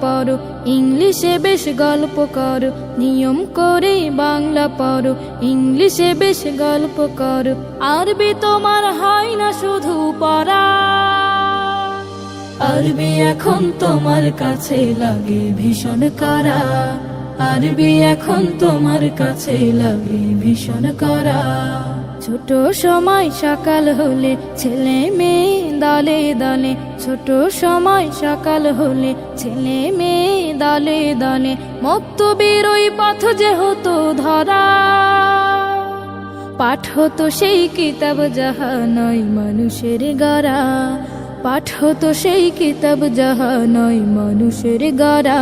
পড়ো, ইংলিশে বেশ গল্প করো, নিয়ম করে বাংলা পড়ো, ইংলিশে বেশ গল্প করো। আরবি তোমার হয় না শুধু পড়া, আরবি এখন তোমার কাছে লাগে ভীষণ কড়া, আরবি এখন তোমার কাছে লাগে ভীষণ কড়া। ছোট সময় সকাল হলে ছেলে মেয়ে দলে দলে, ছোট সময় সকাল হলে ছেলে মেয়ে দলে দলে, মক্তবের ওই পথ যে হতো ধরা, পাঠ হতো সেই কিতাব যাহা নয় মানুষের গড়া, পাঠ হতো সেই কিতাব যাহা নয় মানুষের গড়া।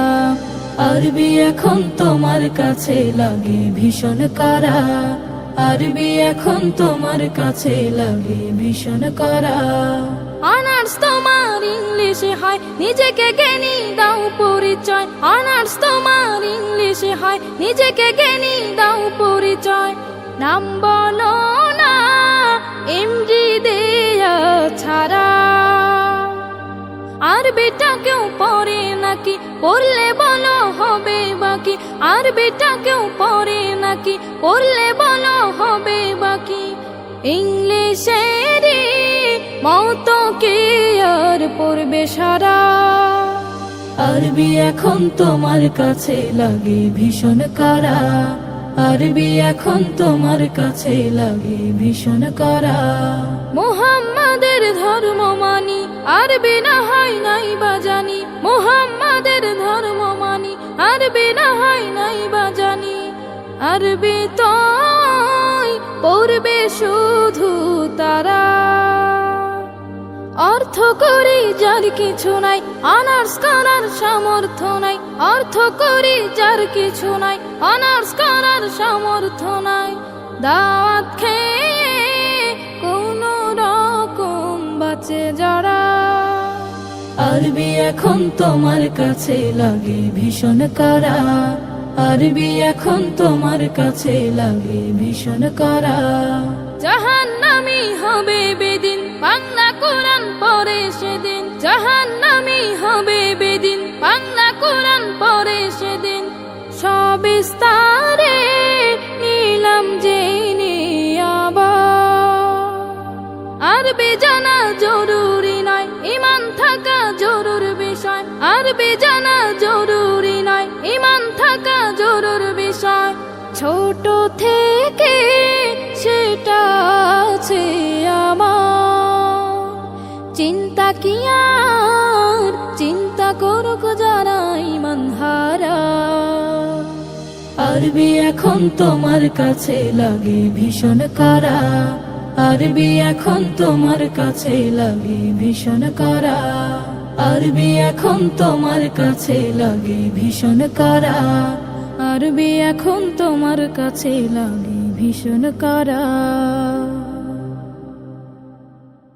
আরবি এখন তোমার কাছে লাগে ভীষণ কড়া, আরবি এখন তোমার কাছে লাগে ভীষণ কড়া। অনার্স তোমার ইংলিশে হয়, নিজেকে জ্ঞানী দাও পরিচয়, অনার্স তোমার ইংলিশে হয়, নিজেকে জ্ঞানী দাও পরিচয়। নাম বলো না এমডি দেয়া ছাড়া, আরবিটা কেউ পড়ে নাকি, পড়লে বলো হবে বাকি, আরবিটা কেউ পড়ে নাকি, পড়লে বলো হবে বাকি। ইংলিশের মতো কে আর পড়বে সারা, আরবি এখন তোমার কাছে লাগে ভীষণ কড়া, আরবি এখন তোমার কাছে লাগে ভীষণ কড়া। মুহাম্মাদের ধর্ম মানি, আরবি না হয় নাই বা জানি, মুহাম্মাদের ধর্ম মানি, আরবি না হয় নাই বা জানি। আরবি তো পড়বে শুধু তারা, অর্থ করি যার কিছু নাই, অনার্স করার সামর্থ্য নাই, অর্থ করি যার কিছু নাই, অনার্স করার সামর্থ্য নাই। দাওয়াত খেয়ে কোন রকম বাঁচে যারা, আরবি এখন তোমার কাছে লাগে ভীষণ কড়া, আরবি এখন তোমার কাছে লাগে ভীষণ কড়া। জাহান্নামী হবে বেদিন বাংলা কোরআন পড়ে সেদিন, জাহান্নামী হবে বেদিন বাংলা কোরআন পড়ে সেদিন। সবিস্তারে নিলাম জেনে আবার, আরবি জানা জরুরি নয়, ঈমান থাকা জরুরি বিষয়, আরবি জানা জরুরি নয়, ঈমান থাকা জরুরি বিষয়। ছোট থেকে সেটা আছে আমার, চিন্তা কি আর চিন্তা করুক যারা ঈমান হারা। আরবি এখন তোমার কাছে লাগে ভীষণ কড়া, আরবি এখন তোমার কাছে লাগে ভীষণ কড়া, আরবি এখন তোমার কাছে লাগে ভীষণ কড়া, আরবি এখন তোমার কাছে লাগে ভীষণ কড়া।